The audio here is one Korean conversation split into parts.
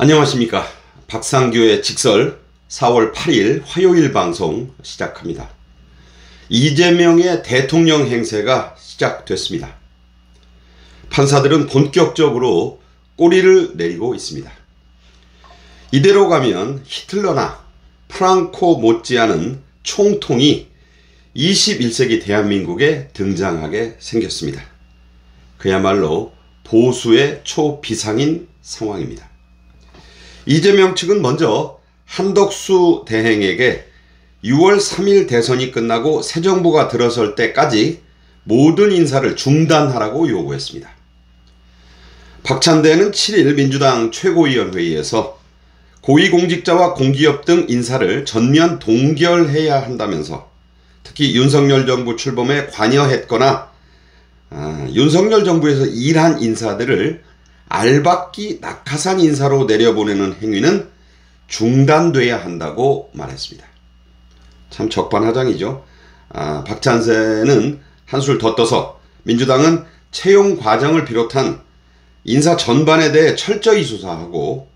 안녕하십니까. 박상규의 직설 4월 8일 화요일 방송 시작합니다. 이재명의 대통령 행세가 시작됐습니다. 판사들은 본격적으로 꼬리를 내리고 있습니다. 이대로 가면 히틀러나 프랑코 못지않은 총통이 21세기 대한민국에 등장하게 생겼습니다. 그야말로 보수의 초비상인 상황입니다. 이재명 측은 먼저 한덕수 대행에게 6월 3일 대선이 끝나고 새 정부가 들어설 때까지 모든 인사를 중단하라고 요구했습니다. 박찬대는 7일 민주당 최고위원회의에서 고위공직자와 공기업 등 인사를 전면 동결해야 한다면서 특히 윤석열 정부 출범에 관여했거나 윤석열 정부에서 일한 인사들을 알박기 낙하산 인사로 내려보내는 행위는 중단돼야 한다고 말했습니다. 참 적반하장이죠. 박찬세는 한술 더 떠서 민주당은 채용 과정을 비롯한 인사 전반에 대해 철저히 수사하고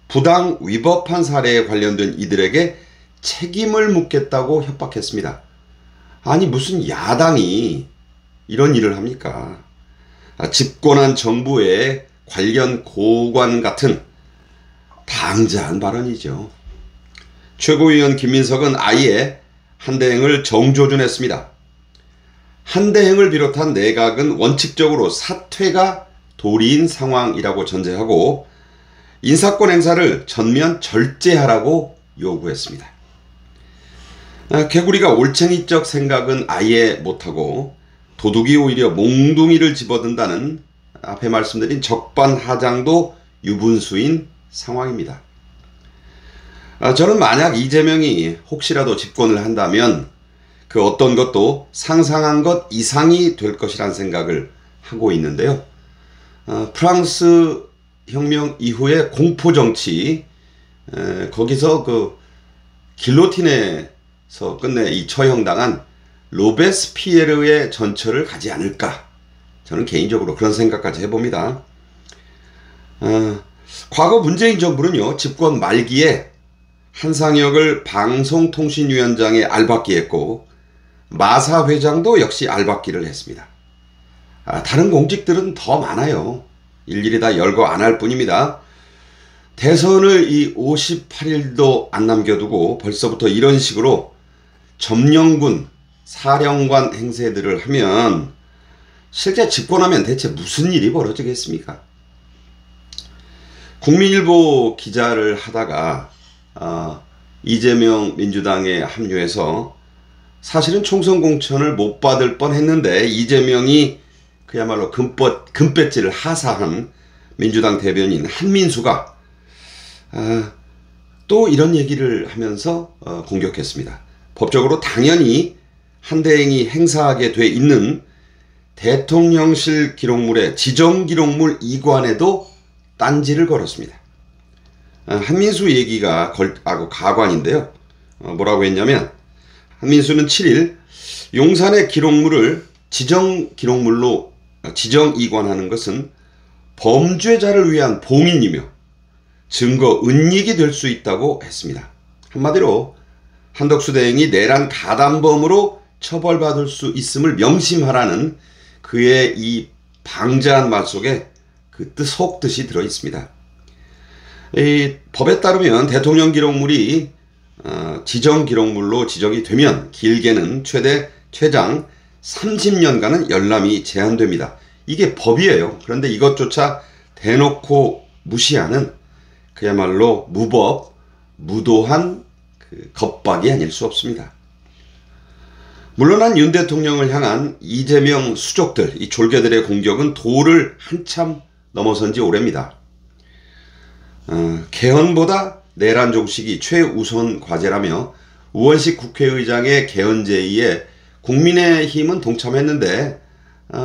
부당 위법한 사례에 관련된 이들에게 책임을 묻겠다고 협박했습니다. 아니 무슨 야당이 이런 일을 합니까? 집권한 정부의 관련 고관 같은 당자한 발언이죠. 최고위원 김민석은 아예 한대행을 정조준했습니다. 한대행을 비롯한 내각은 원칙적으로 사퇴가 도리인 상황이라고 전제하고 인사권 행사를 전면 절제하라고 요구했습니다. 개구리가 올챙이적 생각은 아예 못하고 도둑이 오히려 몽둥이를 집어든다는 앞에 말씀드린 적반하장도 유분수인 상황입니다. 저는 만약 이재명이 혹시라도 집권을 한다면 그 어떤 것도 상상한 것 이상이 될 것이란 생각을 하고 있는데요. 프랑스 혁명 이후의 공포정치, 거기서 그 길로틴에서 끝내 이 처형당한 로베스피에르의 전철을 가지 않을까. 저는 개인적으로 그런 생각까지 해봅니다. 과거 문재인 정부는요, 집권 말기에 한상혁을 방송통신위원장에 알박기했고 마사 회장도 역시 알박기를 했습니다. 다른 공직들은 더 많아요. 일일이 다 열거 안 할 뿐입니다. 대선을 이 58일도 안 남겨두고 벌써부터 이런 식으로 점령군, 사령관 행세들을 하면 실제 집권하면 대체 무슨 일이 벌어지겠습니까? 국민일보 기자를 하다가 이재명 민주당에 합류해서 사실은 총선 공천을 못 받을 뻔했는데 이재명이 그야말로 금배지를 하사한 민주당 대변인 한민수가 또 이런 얘기를 하면서 공격했습니다. 법적으로 당연히 한대행이 행사하게 돼 있는 대통령실 기록물의 지정기록물 이관에도 딴지를 걸었습니다. 한민수 얘기가 가관인데요. 뭐라고 했냐면 한민수는 7일 용산의 기록물을 지정기록물로 지정 이관하는 것은 범죄자를 위한 봉인이며 증거 은닉이 될 수 있다고 했습니다. 한마디로 한덕수 대행이 내란 가담범으로 처벌받을 수 있음을 명심하라는 그의 이 방자한 말 속에 그 속뜻이 들어 있습니다. 이 법에 따르면 대통령 기록물이 지정 기록물로 지정이 되면 길게는 최장 30년간은 열람이 제한됩니다. 이게 법이에요. 그런데 이것조차 대놓고 무시하는 그야말로 무법, 무도한 그 겁박이 아닐 수 없습니다. 물러난 윤 대통령을 향한 이재명 수족들, 이 졸개들의 공격은 도를 한참 넘어선 지 오래입니다. 개헌보다 내란 종식이 최우선 과제라며 우원식 국회의장의 개헌 제의에 국민의힘은 동참했는데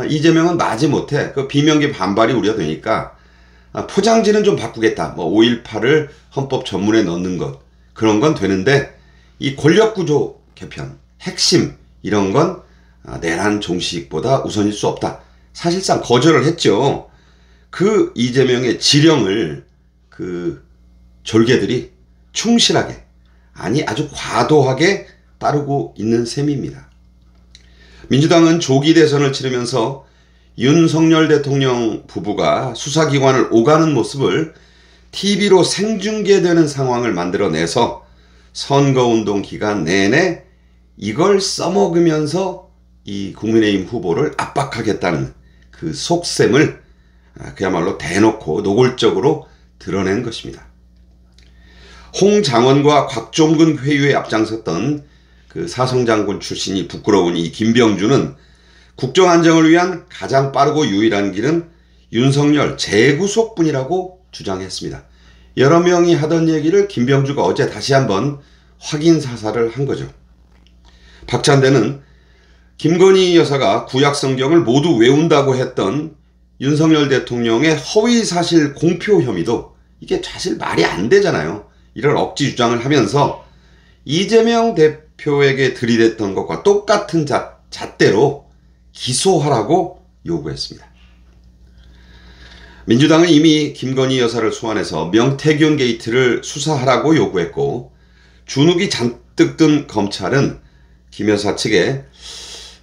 이재명은 마지못해 그 비명계 반발이 우려되니까 포장지는 좀 바꾸겠다. 5.18을 헌법 전문에 넣는 것 그런 건 되는데 이 권력구조 개편, 핵심 이런 건 내란 종식보다 우선일 수 없다. 사실상 거절을 했죠. 그 이재명의 지령을 그 졸개들이 충실하게, 아니 아주 과도하게 따르고 있는 셈입니다. 민주당은 조기 대선을 치르면서 윤석열 대통령 부부가 수사기관을 오가는 모습을 TV로 생중계되는 상황을 만들어내서 선거운동 기간 내내 이걸 써먹으면서 이 국민의힘 후보를 압박하겠다는 그 속셈을 그야말로 대놓고 노골적으로 드러낸 것입니다. 홍 장원과 곽종근 회유에 앞장섰던 그 사성장군 출신이 부끄러운 이 김병주는 국정안정을 위한 가장 빠르고 유일한 길은 윤석열 재구속뿐이라고 주장했습니다. 여러 명이 하던 얘기를 김병주가 어제 다시 한번 확인 사살을 한 거죠. 박찬대는 김건희 여사가 구약 성경을 모두 외운다고 했던 윤석열 대통령의 허위사실 공표 혐의도 이게 사실 말이 안 되잖아요. 이런 억지 주장을 하면서 이재명 대표에게 들이댔던 것과 똑같은 잣대로 기소하라고 요구했습니다. 민주당은 이미 김건희 여사를 소환해서 명태균 게이트를 수사하라고 요구했고, 주눅이 잔뜩 든 검찰은 김 여사 측에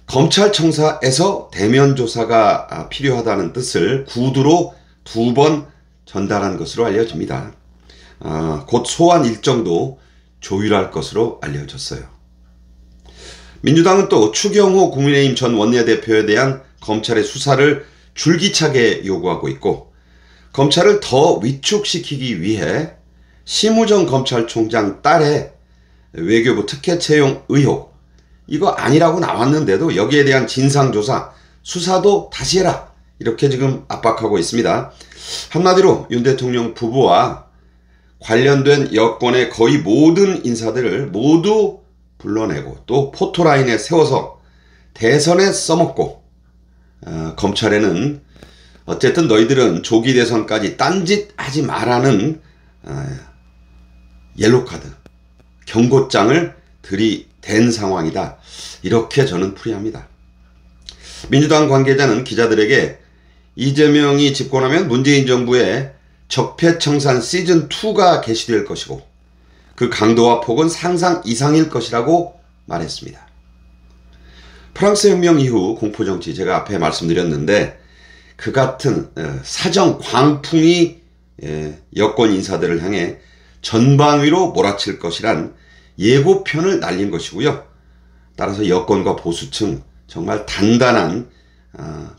검찰청사에서 대면 조사가 필요하다는 뜻을 구두로 2번 전달한 것으로 알려집니다. 곧 소환 일정도 조율할 것으로 알려졌어요. 민주당은 또 추경호 국민의힘 전 원내대표에 대한 검찰의 수사를 줄기차게 요구하고 있고, 검찰을 더 위축시키기 위해 심우정 검찰총장 딸의 외교부 특혜 채용 의혹, 이거 아니라고 나왔는데도 여기에 대한 진상조사, 수사도 다시 해라, 이렇게 지금 압박하고 있습니다. 한마디로 윤 대통령 부부와 관련된 여권의 거의 모든 인사들을 모두 불러내고 또 포토라인에 세워서 대선에 써먹고, 검찰에는 어쨌든 너희들은 조기 대선까지 딴짓 하지 말라는 옐로카드, 경고장을 들이댄 상황이다, 이렇게 저는 풀이합니다. 민주당 관계자는 기자들에게 이재명이 집권하면 문재인 정부의 적폐청산 시즌2가 개시될 것이고 그 강도와 폭은 상상 이상일 것이라고 말했습니다. 프랑스 혁명 이후 공포정치, 제가 앞에 말씀드렸는데 그 같은 사정 광풍이 여권 인사들을 향해 전방위로 몰아칠 것이란 예고편을 날린 것이고요. 따라서 여권과 보수층 정말 단단한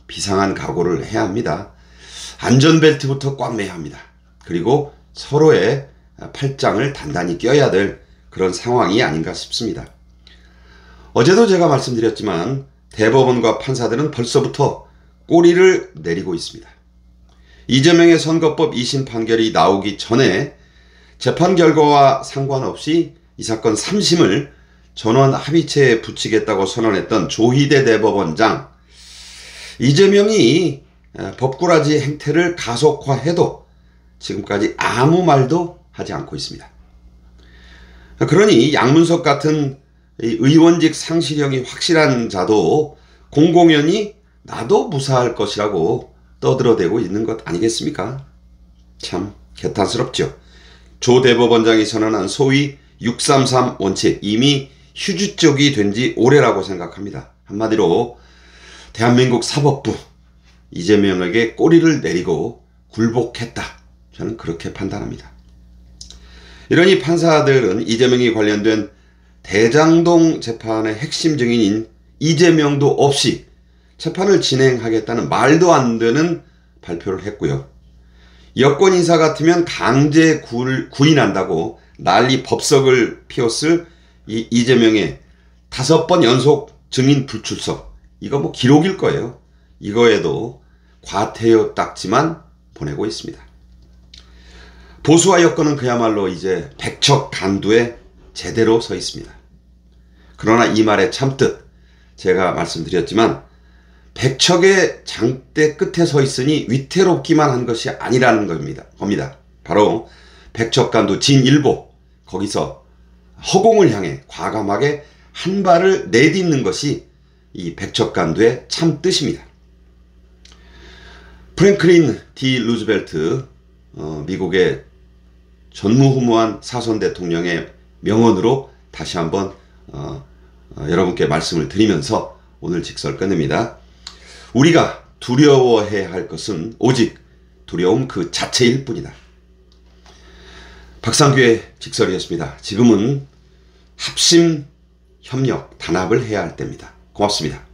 비상한 각오를 해야 합니다. 안전벨트부터 꽉 매야 합니다. 그리고 서로의 팔짱을 단단히 껴야 될 그런 상황이 아닌가 싶습니다. 어제도 제가 말씀드렸지만 대법원과 판사들은 벌써부터 꼬리를 내리고 있습니다. 이재명의 선거법 2심 판결이 나오기 전에 재판 결과와 상관없이 이 사건 3심을 전원 합의체에 붙이겠다고 선언했던 조희대 대법원장, 이재명이 법꾸라지 행태를 가속화해도 지금까지 아무 말도 하지 않고 있습니다. 그러니 양문석 같은 의원직 상실형이 확실한 자도 공공연히 나도 무사할 것이라고 떠들어대고 있는 것 아니겠습니까? 참 개탄스럽죠. 조 대법원장이 선언한 소위 633 원칙, 이미 휴지적이 된 지 오래라고 생각합니다. 한마디로 대한민국 사법부, 이재명에게 꼬리를 내리고 굴복했다, 저는 그렇게 판단합니다. 이러니 판사들은 이재명이 관련된 대장동 재판의 핵심 증인인 이재명도 없이 재판을 진행하겠다는 말도 안 되는 발표를 했고요. 여권 인사 같으면 강제 구인한다고 난리 법석을 피웠을 이 이재명의 5번 연속 증인 불출석, 이거 뭐 기록일 거예요. 이거에도 과태료 딱지만 보내고 있습니다. 보수와 여권은 그야말로 이제 백척간두에 제대로 서 있습니다. 그러나 이 말의 참뜻, 제가 말씀드렸지만 백척의 장대 끝에 서 있으니 위태롭기만 한 것이 아니라는 겁니다. 바로 백척간두 진일보, 거기서 허공을 향해 과감하게 한 발을 내딛는 것이 이 백척간두의 참뜻입니다. 프랭클린 D 루즈벨트, 미국의 전무후무한 사선 대통령의 명언으로 다시 한번 여러분께 말씀을 드리면서 오늘 직설 끝냅니다. 우리가 두려워해야 할 것은 오직 두려움 그 자체일 뿐이다. 박상규의 직설이었습니다. 지금은 합심, 협력, 단합을 해야 할 때입니다. 고맙습니다.